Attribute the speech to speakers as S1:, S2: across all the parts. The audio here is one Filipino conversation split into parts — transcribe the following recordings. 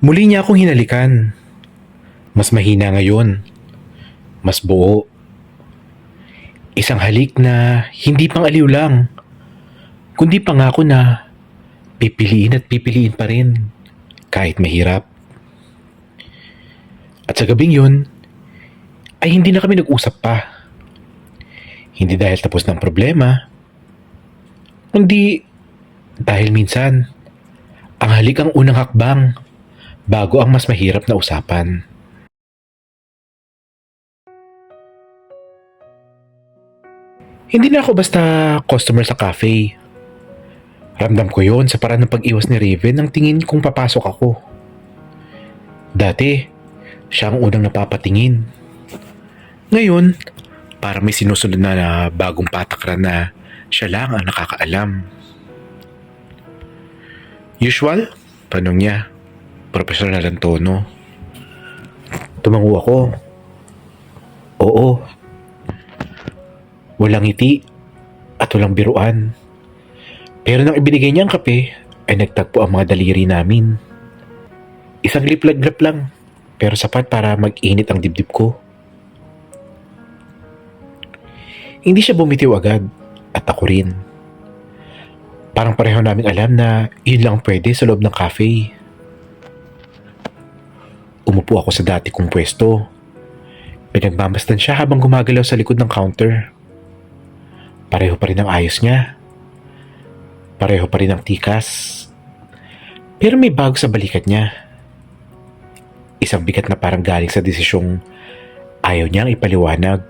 S1: Muli niya akong hinalikan. Mas mahina ngayon. Mas buo. Isang halik na hindi pang aliw lang, kundi pangako na pipiliin at pipiliin pa rin kahit mahirap. At sa gabing yun, ay hindi na kami nag-usap pa. Hindi dahil tapos ng problema, kundi dahil minsan, ang halik ang unang hakbang bago ang mas mahirap na usapan. Hindi na ako basta customer sa cafe. Ramdam ko yon sa paraan ng pag-iwas ni Raven ng tingin kung papasok ako. Dati, siya ang unang napapatingin. Ngayon, para may sinusunod na bagong patakran na siya lang ang nakakaalam. Usual? Tanong niya. Profesional ang tono. Tumango ako. Oo. Walang ngiti at walang biruan. Pero nang ibinigay niya ang kape, ay nagtagpo ang mga daliri namin. Isang liplaglap lang, pero sapat para mag-init ang dibdib ko. Hindi siya bumitiw agad, at ako rin. Parang pareho naming alam na yun lang pwede sa loob ng cafe. Umupo ako sa dati kong pwesto. Pinagmamasdan siya habang gumagalaw sa likod ng counter. Pareho pa rin ang ayos niya. Pareho pa rin ang tikas. Pero may bago sa balikat niya. Isang bigat na parang galing sa desisyong ayaw niyang ipaliwanag.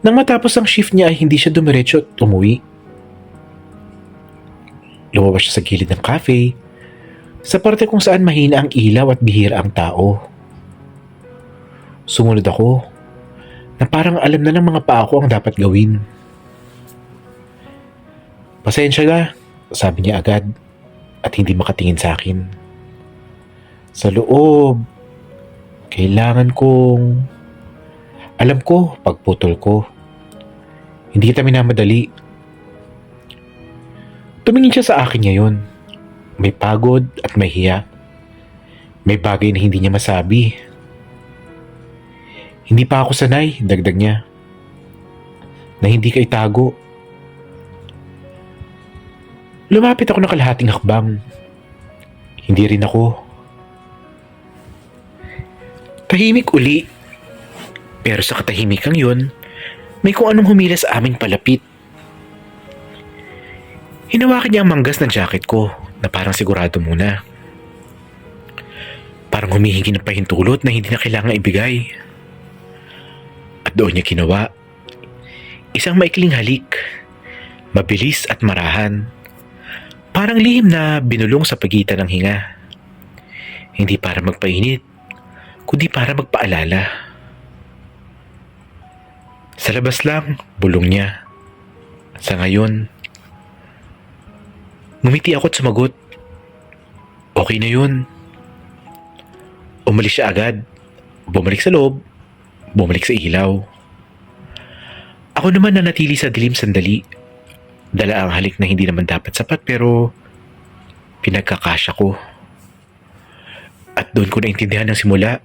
S1: Nang matapos ang shift niya ay hindi siya dumiretso at umuwi. Lumabas siya sa gilid ng cafe, sa parte kung saan mahina ang ilaw at bihira ang tao. Sumunod ako, na parang alam na ng mga paa ko ang dapat gawin. Pasensya na, sabi niya agad, at hindi makatingin sa akin. Sa loob, kailangan kong... Alam ko, pagputol ko. Hindi kita minamadali. Tumingin siya sa akin ngayon. May pagod at may hiya. May bagay na hindi niya masabi. Hindi pa ako sanay, dagdag niya. Na hindi ka itago. Lumapit ako ng kalahating hakbang. Hindi rin ako. Tahimik uli. Pero sa katahimikang yun, may kung anong humila sa aming palapit. Hinawakan niya ang manggas ng jacket ko na parang sigurado muna. Parang humihingi ng pahintulot na hindi na kailangan ibigay. At doon niya ginawa. Isang maikling halik. Mabilis at marahan. Parang lihim na binulong sa pagitan ng hinga. Hindi para magpainit, kundi para magpaalala. Sa labas lang, bulong niya. Sa ngayon, ngumiti ako at sumagot. Okay na yun. Umalis siya agad. Bumalik sa loob. Bumalik sa ilaw. Ako naman nanatili sa dilim sandali. Dala ang halik na hindi naman dapat sapat pero pinagkakasya ko. At doon ko naintindihan ng simula.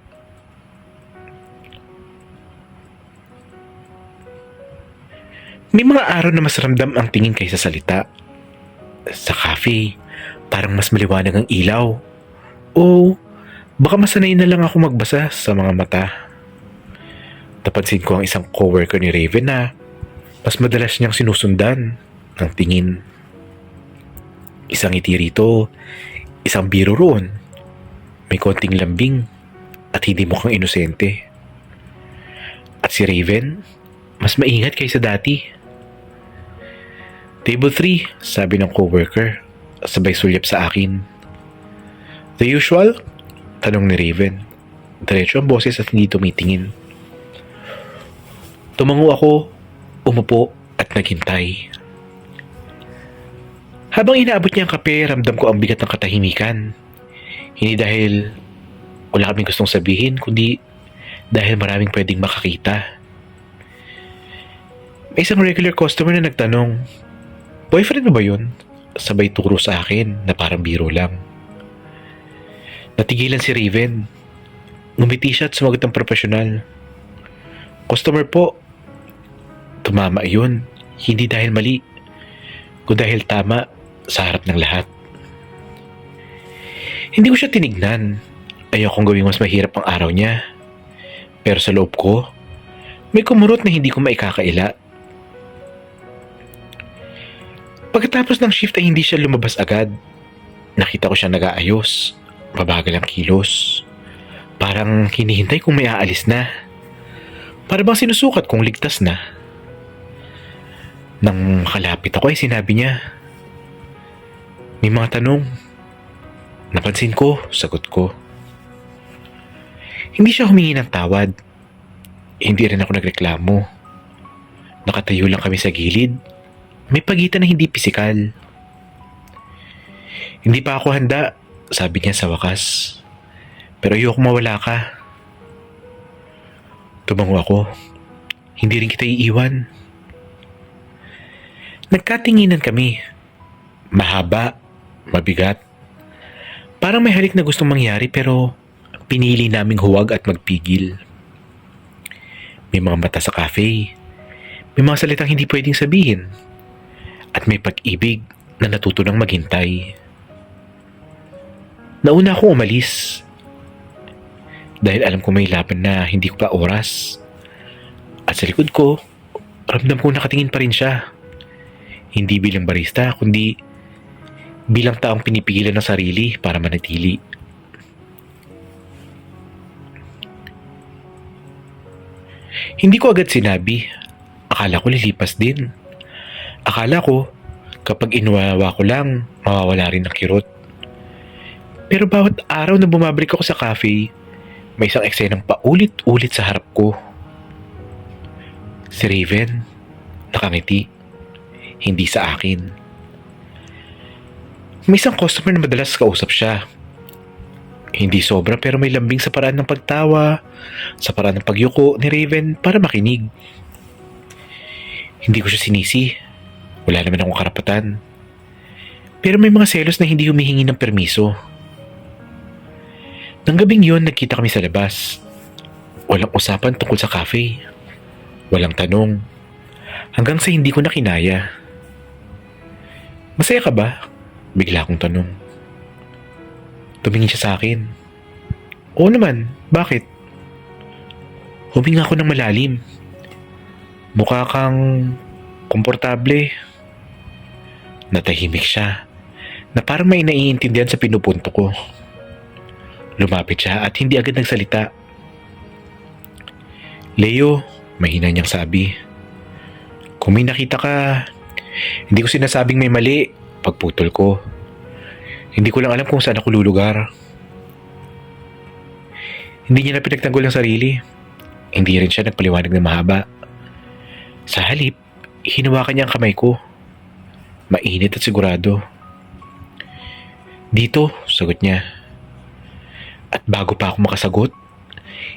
S1: May mga araw na mas ramdam ang tingin kaysa salita. Sa cafe, parang mas maliwanag ang ilaw. O baka masanay na lang ako magbasa sa mga mata. Napansin ko ang isang coworker ni Raven na mas madalas niyang sinusundan ng tingin. Isang ngiti rito, isang biro roon. May konting lambing at hindi mukhang inosente. At si Raven, mas maingat kaysa dati. Table 3, sabi ng coworker, sabay sulyap sa akin. The usual? Tanong ni Raven. Diretso ang boses at hindi tumitingin. Tumango ako, umupo at naghintay. Habang inaabot niya ang kape, ramdam ko ang bigat ng katahimikan. Hindi dahil wala kaming gustong sabihin, kundi dahil maraming pwedeng makakita. May isang regular customer na nagtanong, boyfriend mo ba yun? Sabay turo sa akin na parang biro lang. Natigilan si Raven. Ngumiti siya at sumagot ng profesional. Customer po. Tumama yun. Hindi dahil mali, kung dahil tama sa harap ng lahat. Hindi ko siya tinignan. Ayokong gawing mas mahirap ang araw niya. Pero sa loob ko, may kumurot na hindi ko maikakaila. Pagkatapos ng shift ay hindi siya lumabas agad. Nakita ko siya nag-aayos. Mabagal ang kilos. Parang hinihintay kung may aalis na. Para bang sinusukat kung ligtas na. Nang makalapit ako ay sinabi niya, may mga tanong. Napansin ko, sagot ko. Hindi siya humingi ng tawad. Hindi rin ako nagreklamo. Nakatayo lang kami sa gilid. May pagitan na hindi pisikal. Hindi pa ako handa, sabi niya sa wakas. Pero ayoko mawala ka. Tumango ako. Hindi rin kita iiwan. Nagkatinginan kami. Mahaba, mabigat. Parang may halik na gustong mangyari pero pinili naming huwag at magpigil. May mga mata sa cafe. May mga salitang hindi pwedeng sabihin. At may pag-ibig na natuto ng maghintay. Nauna akong umalis. Dahil alam ko may laban na hindi ko pa oras. At sa likod ko, ramdam ko nakatingin pa rin siya. Hindi bilang barista, kundi bilang taong pinipigilan ng sarili para manatili. Hindi ko agad sinabi. Akala ko lilipas din. Akala ko, kapag inuwawa ko lang, mawawala rin ang kirot. Pero bawat araw na bumabalik ako sa cafe, may isang eksenang paulit-ulit sa harap ko. Si Raven, nakangiti. Hindi sa akin. May isang customer na madalas kausap siya. Hindi sobra pero may lambing sa paraan ng pagtawa, sa paraan ng pagyuko ni Raven para makinig. Hindi ko siya sinisi. Wala naman akong karapatan. Pero may mga selos na hindi humihingi ng permiso. Nang gabing yun, nagkita kami sa labas. Walang usapan tungkol sa cafe. Walang tanong. Hanggang sa hindi ko na kinaya. Masaya ka ba? Bigla akong tanong. Tumingin siya sa akin. Oo naman, bakit? Huminga ako ng malalim. Mukha kang komportable. Natahimik siya na parang may naiintindihan sa pinupunto ko. Lumapit siya at hindi agad nagsalita. Leo, mahina niyang sabi. Kung may nakita ka, hindi ko sinasabing may mali. Pagputol ko. Hindi ko lang alam kung saan ako lulugar. Hindi niya na pinagtanggol ang sarili. Hindi rin siya nagpaliwanag ng mahaba. Sa halip, hinawakan niya ang kamay ko. Mainit at sigurado. Dito, sagot niya. At bago pa ako makasagot,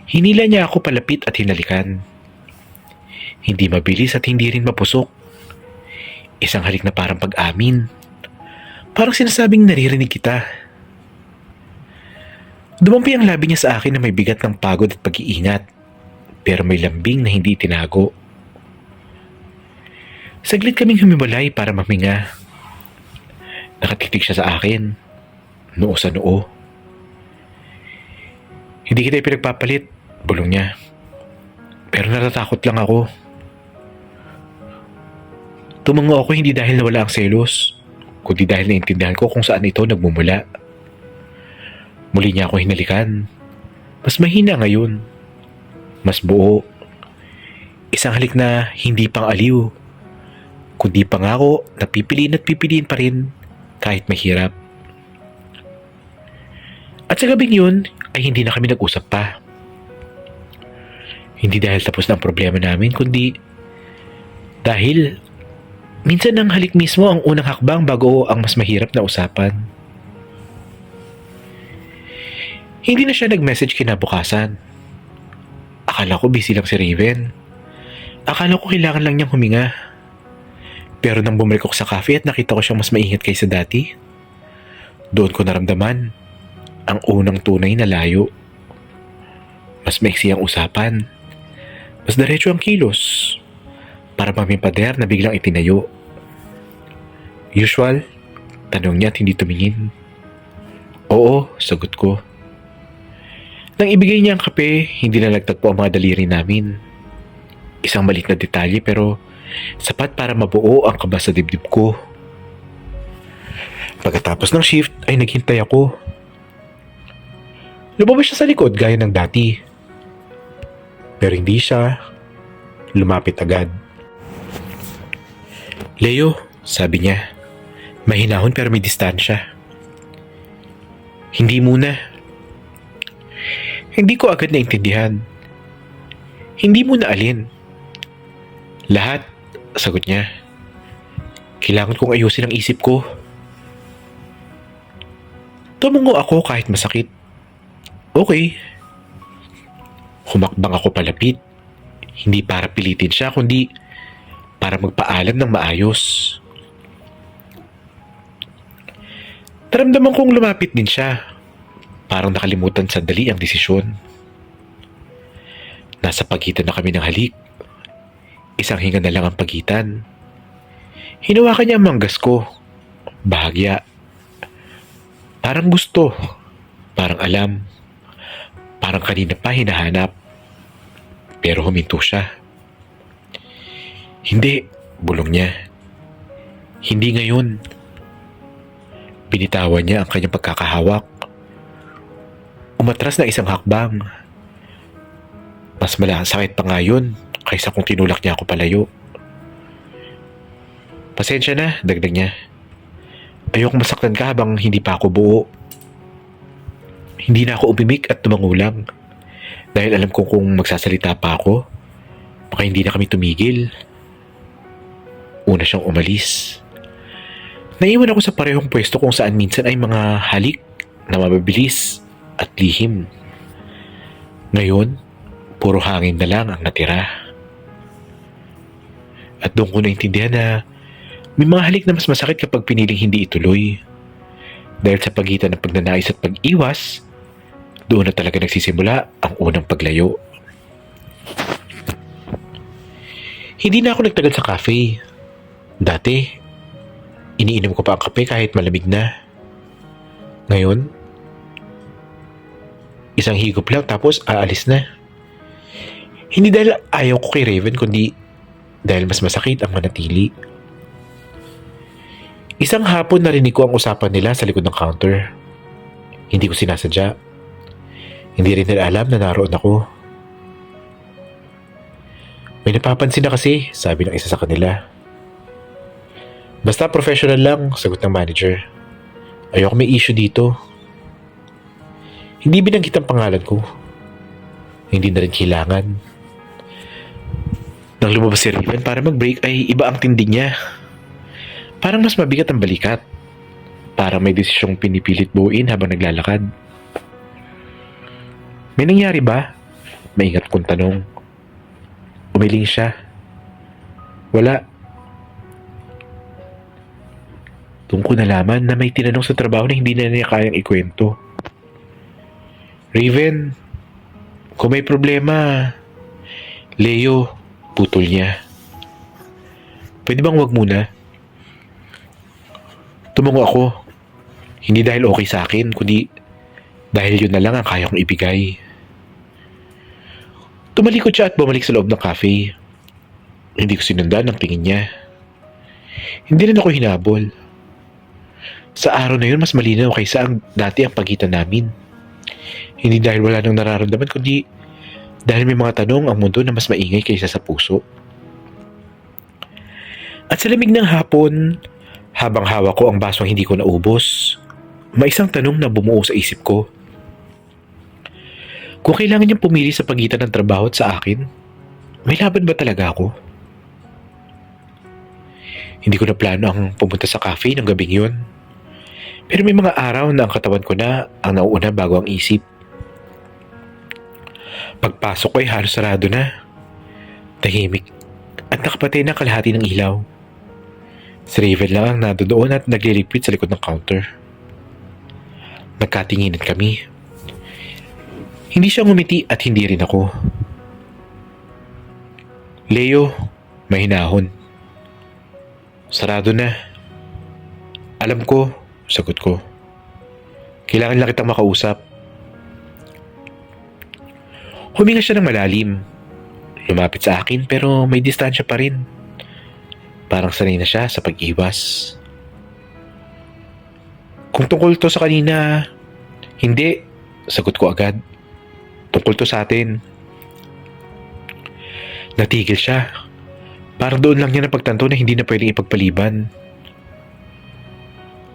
S1: hinila niya ako palapit at hinalikan. Hindi mabilis at hindi rin mapusok. Isang halik na parang pag-amin. Parang sinasabing naririnig kita. Dumampi ang labi niya sa akin na may bigat ng pagod at pag-iingat. Pero may lambing na hindi tinago. Saglit kaming humiwalay para maminga. Nakatitig siya sa akin. Noo sa noo. Hindi kita ipinagpapalit, bulong niya. Pero natatakot lang ako. Tumango ako hindi dahil nawala ang selos, kundi dahil naintindihan ko kung saan ito nagmumula. Muli niya ako hinalikan. Mas mahina ngayon. Mas buo. Isang halik na hindi pang aliw, kundi pangako na pipiliin at pipiliin pa rin kahit mahirap. At sa gabing yun ay hindi na kami nag-usap pa. Hindi dahil tapos na ang problema namin, kundi dahil minsan ang halik mismo ang unang hakbang bago ang mas mahirap na usapan. Hindi na siya nag-message kinabukasan. Akala ko busy lang si Raven. Akala ko kailangan lang niyang huminga. Pero nang bumalik ako sa cafe at nakita ko siyang mas maingat kaysa dati, doon ko naramdaman ang unang tunay na layo. Mas maiksi ang usapan. Mas diretso ang kilos. Para bang may pader na biglang itinayo. Usual, tanong niya at hindi tumingin. Oo, sagot ko. Nang ibigay niya ang kape, hindi na nagtagpo ang mga daliri namin. Isang maliit na detalye pero sapat para mabuo ang kaba sa dibdib ko. Pagkatapos ng shift ay naghintay ako. Lumabas siya sa likod gaya ng dati. Pero hindi siya lumapit agad. Leo, sabi niya. Mahinahon pero may distansya. Hindi muna. Hindi ko agad naintindihan. Hindi muna alin. Lahat, sagot niya. Kailangan kong ayusin ang isip ko. Tumungo ako kahit masakit. Okay. Humakbang ako palapit. Hindi para pilitin siya, kundi para magpaalam ng maayos. Naramdaman kong lumapit din siya. Parang nakalimutan sandali ang desisyon. Nasa pagitan na kami ng halik. Isang hinga na lang ang pagitan. Hinawakan niya ang manggas ko. Bahagya. Parang gusto. Parang alam. Parang kanina pa hinahanap. Pero huminto siya. Hindi, bulong niya. Hindi ngayon. Binitawan niya ang kanyang pagkakahawak. Umatras na isang hakbang. Mas sakit pa nga yun kaysa kung tinulak niya ako palayo. Pasensya na, dagdag niya. Ayokong masaktan ka habang hindi pa ako buo. Hindi na ako umimik at tumangulang. Dahil alam kong kung magsasalita pa ako, baka hindi na kami tumigil. Una siyang umalis. Naiwan ako sa parehong pwesto kung saan minsan ay mga halik na mababilis at lihim. Ngayon, puro hangin na lang ang natira. At doon ko naintindihan na may mga halik na mas masakit kapag piniling hindi ituloy. Dahil sa pagitan ng pagnanais at pag-iwas, doon na talaga nagsisimula ang unang paglayo. Hindi na ako nagtagal sa cafe. Dati, iniinom ko pa ang kape kahit malamig na. Ngayon, isang higop lang tapos aalis na. Hindi dahil ayaw ko kay Raven kundi dahil mas masakit ang manatili. Isang hapon narinig ko ang usapan nila sa likod ng counter. Hindi ko sinasadya. Hindi rin nila alam na naroon ako. May napapansin na kasi, sabi ng isa sa kanila. Basta professional lang, sagot ng manager. Ayoko may issue dito. Hindi binanggit ang pangalan ko. Hindi na rin kailangan. Nang lumabas si Raven para mag-break ay iba ang tindig niya. Parang mas mabigat ang balikat. Parang may desisyong pinipilit buuin habang naglalakad. May nangyari ba? Maingat kong tanong. Umiling siya. Wala. Doon ko nalaman na may tinanong sa trabaho na hindi na niya kayang ikwento. Raven, kung may problema, Leo, putol niya. Pwede bang wag muna? Tumungo ako. Hindi dahil okay sa akin, kundi dahil yun na lang ang kaya kong ibigay. Tumalikod siya at bumalik sa loob ng cafe. Hindi ko sinundan ang tingin niya. Hindi rin ako hinabol. Sa araw na yun, mas malinaw kaysa ang dati ang pagitan namin. Hindi dahil wala nang nararamdaman, kundi dahil may mga tanong ang mundo na mas maingay kaysa sa puso. At sa lamig ng hapon, habang hawak ko ang basong hindi ko naubos, may isang tanong na bumuo sa isip ko. Kung kailangan niyang pumili sa pagitan ng trabaho at sa akin, may laban ba talaga ako? Hindi ko na plano ang pumunta sa cafe ng gabing yun. Pero may mga araw na ang katawan ko na ang nauuna bago ang isip. Pagpasok ko ay halos sarado na. Tahimik at nakapatay na kalahati ng ilaw. Si Raven lang ang nandoon at nagliligpit sa likod ng counter. Nagkatinginan kami. Hindi siya ngumiti at hindi rin ako. Leo, mahinahon. Sarado na. Alam ko, sagot ko. Kailangan lang kitang makausap. Huminga siya ng malalim. Lumapit sa akin pero may distansya pa rin. Parang sanay na siya sa pag-iwas. Kung tungkol to sa kanina, hindi, sagot ko agad. Tungkol to sa atin. Natigil siya. Parang doon lang niya napagtanto na hindi na pwedeng ipagpaliban.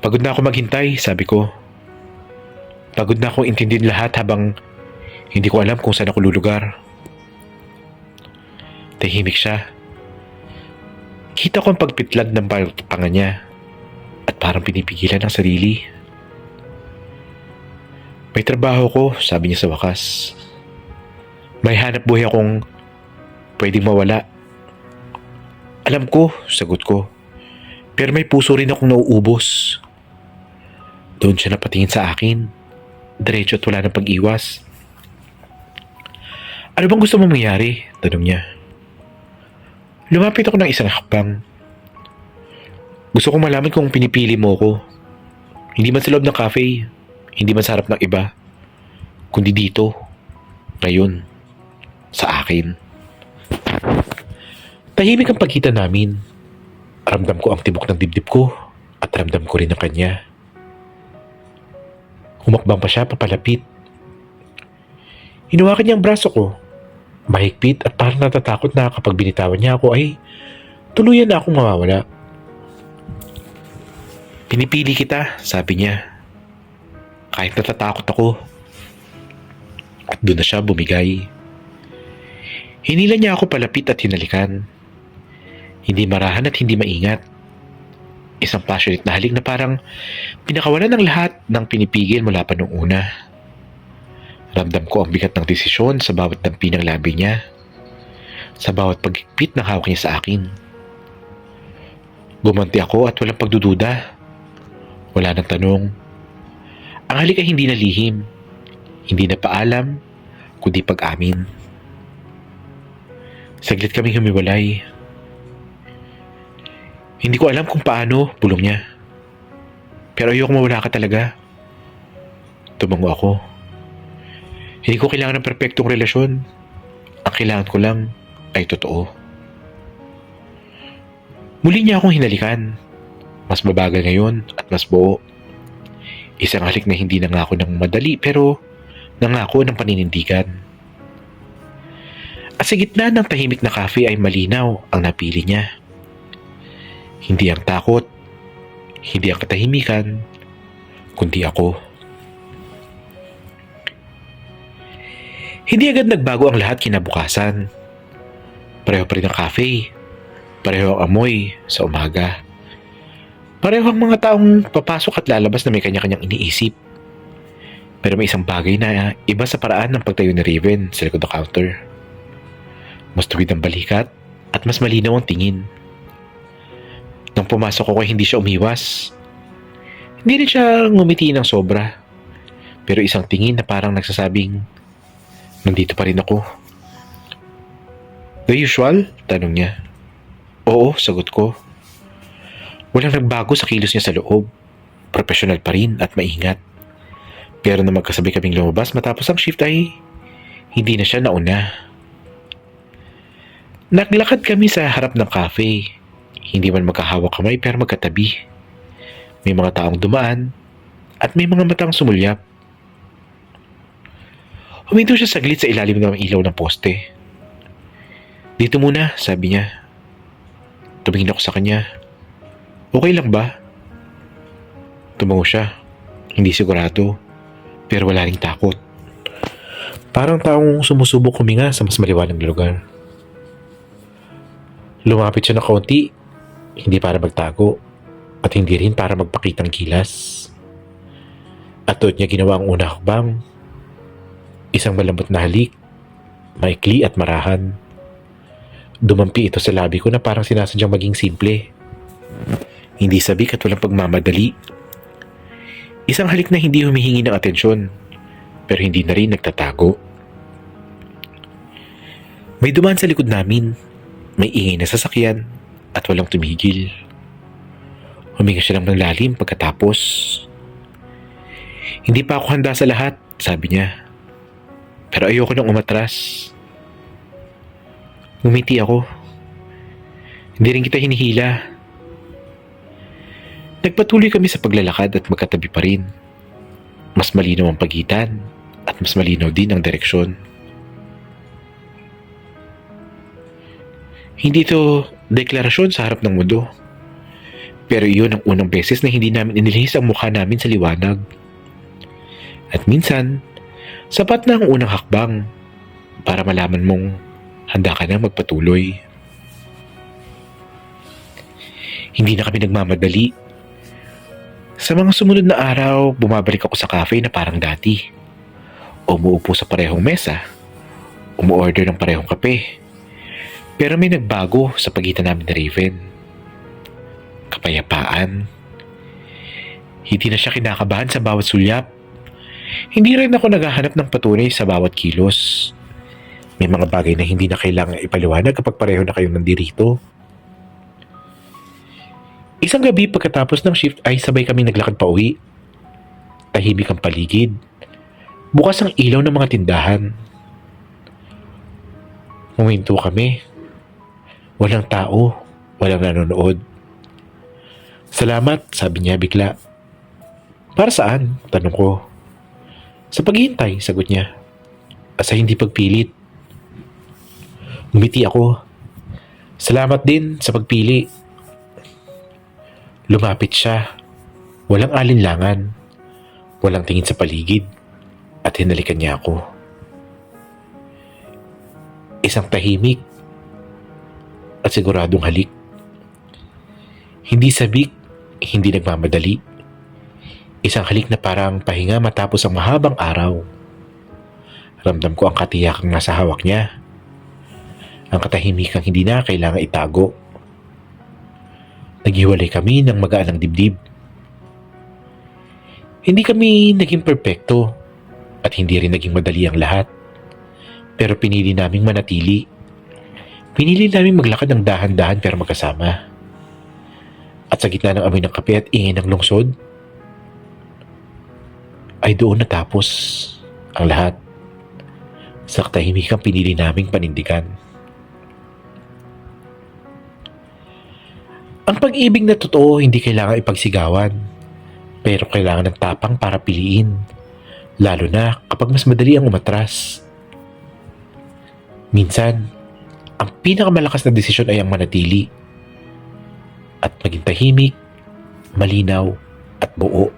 S1: Pagod na ako maghintay, sabi ko. Pagod na akong intindihin lahat habang hindi ko alam kung saan ako lulugar. Tahimik siya. Kita ko ang pagpitlag ng panga niya at parang pinipigilan ang sarili. May trabaho ko, sabi niya sa wakas. May hanap buhay akong pwedeng mawala. Alam ko, sagot ko. Pero may puso rin akong nauubos. Doon siya napatingin sa akin. Diretso at wala ng pag-iwas. Ano bang gusto mo mangyari? Tanong niya. Lumapit ako ng isang hakbang. Gusto kong malaman kung pinipili mo ko. Hindi man sa loob ng cafe, hindi man sa harap ng iba, kundi dito, ngayon, sa akin. Tahimik ang pagkita namin. Ramdam ko ang tibok ng dibdib ko at ramdam ko rin ang kanya. Humakbang pa siya papalapit. Hinuwakan niya ang braso ko. Mahigpit at parang natatakot na kapag binitawan niya ako ay tuluyan na akong mawawala. Pinipili kita, sabi niya. Kahit natatakot ako. At doon na siya bumigay. Hinila niya ako palapit at hinalikan. Hindi marahan at hindi maingat. Isang passionate na halik na parang pinakawalan ng lahat ng pinipigil mula pa noong una. Ramdam ko ang bigat ng desisyon sa bawat dampi ng labi niya. Sa bawat paghigpit ng hawak niya sa akin. Gumanti ako at walang pagdududa. Wala nang tanong. Ang halik ay hindi na lihim. Hindi na paalam, kundi pag-amin. Saglit kaming humiwalay. Hindi ko alam kung paano, bulong niya. Pero ayoko mawala ka talaga. Tumango ako. Hindi ko kailangan ng perpektong relasyon. Ang kailangan ko lang ay totoo. Muli niya akong hinalikan. Mas mabagal ngayon at mas buo. Isang halik na hindi nangako ng madali pero nangako ng paninindigan. At sa gitna ng tahimik na cafe ay malinaw ang napili niya. Hindi ang takot, hindi ang katahimikan, kundi ako. Hindi agad nagbago ang lahat kinabukasan. Pareho pa rin ang cafe, pareho ang amoy sa umaga. Pareho ang mga taong papasok at lalabas na may kanya-kanyang iniisip. Pero may isang bagay na iba sa paraan ng pagtayo ni Raven sa likod ng counter. Mas tuwid ang balikat at mas malinaw ang tingin. Nang pumasok ako hindi siya umiwas. Hindi rin siya ngumiti ng sobra. Pero isang tingin na parang nagsasabing, nandito pa rin ako. The usual? Tanong niya. Oo, sagot ko. Walang nagbago sa kilos niya sa loob. Professional pa rin at maingat. Pero na magkasabay kaming lumabas matapos ang shift ay hindi na siya nauna. Naglakad kami sa harap ng cafe. Hindi man magkahawak kamay pero magkatabi. May mga taong dumaan at may mga matang sumulyap. Huminto siya saglit sa ilalim ng ilaw ng poste. Dito muna, sabi niya. Tumingin ako sa kanya. Okay lang ba? Tumango siya. Hindi sigurado. Pero wala ring takot. Parang taong sumusubok huminga sa mas maliwanag na lugar. Lumapit siya ng kaunti. Hindi para magtago. At hindi rin para magpakitang gilas. At doon niya ginawa ang una hakbang. Isang malambot na halik. Maikli at marahan. Dumampi ito sa labi ko na parang sinasadyang maging simple. Hindi sabik at walang pagmamadali. Isang halik na hindi humihingi ng atensyon, pero hindi na rin nagtatago. May dumaan sa likod namin, may ingay na sasakyan at walang tumigil. Huminga siya ng lalim pagkatapos. Hindi pa ako handa sa lahat, sabi niya. Pero ayoko nang umatras. Ngumiti ako. Hindi rin kita hinihila. Nagpatuloy kami sa paglalakad at magkatabi pa rin. Mas malinaw ang pagitan at mas malinaw din ang direksyon. Hindi ito deklarasyon sa harap ng mundo. Pero iyon ang unang beses na hindi namin inilihis ang mukha namin sa liwanag. At minsan, sapat na ang unang hakbang para malaman mong handa ka na magpatuloy. Hindi na kami nagmamadali. Sa mga sumunod na araw, bumabalik ako sa cafe na parang dati. Umuupo sa parehong mesa. Umuorder ng parehong kape. Pero may nagbago sa pagitan namin ni Raven. Kapayapaan. Hindi na siya kinakabahan sa bawat sulyap. Hindi rin ako naghahanap ng patunay sa bawat kilos. May mga bagay na hindi na kailangan ipaliwanag kapag pareho na kayong nandirito. Isang gabi pagkatapos ng shift ay sabay kami naglakad pa uwi. Tahimik ang paligid. Bukas ang ilaw ng mga tindahan. Huminto kami. Walang tao, walang nanonood. Salamat, sabi niya bigla. Para saan? Tanong ko. Sa paghihintay, sagot niya. Sa hindi pagpilit. Ngumiti ako. Salamat din sa pagpili. Lumapit siya. Walang alinlangan. Walang tingin sa paligid. At hinalikan niya ako. Isang tahimik at siguradong halik. Hindi sabik, hindi nagmamadali. Isang halik na parang pahinga matapos ang mahabang araw. Ramdam ko ang katiyakang nasa hawak niya. Ang katahimikang hindi na kailangan itago. Naghiwalay kami ng magaan ng dibdib. Hindi kami naging perpekto at hindi rin naging madali ang lahat. Pero pinili naming manatili. Pinili namin maglakad ng dahan-dahan pero magkasama. At sa gitna ng amoy ng kape at ingay ng lungsod, ay doon natapos ang lahat. Sa katahimikang pinili naming panindigan. Ang pag-ibig na totoo hindi kailangan ipagsigawan, pero kailangan ng tapang para piliin, lalo na kapag mas madali ang umatras. Minsan, ang pinakamalakas na desisyon ay ang manatili at maging tahimik, malinaw at buo.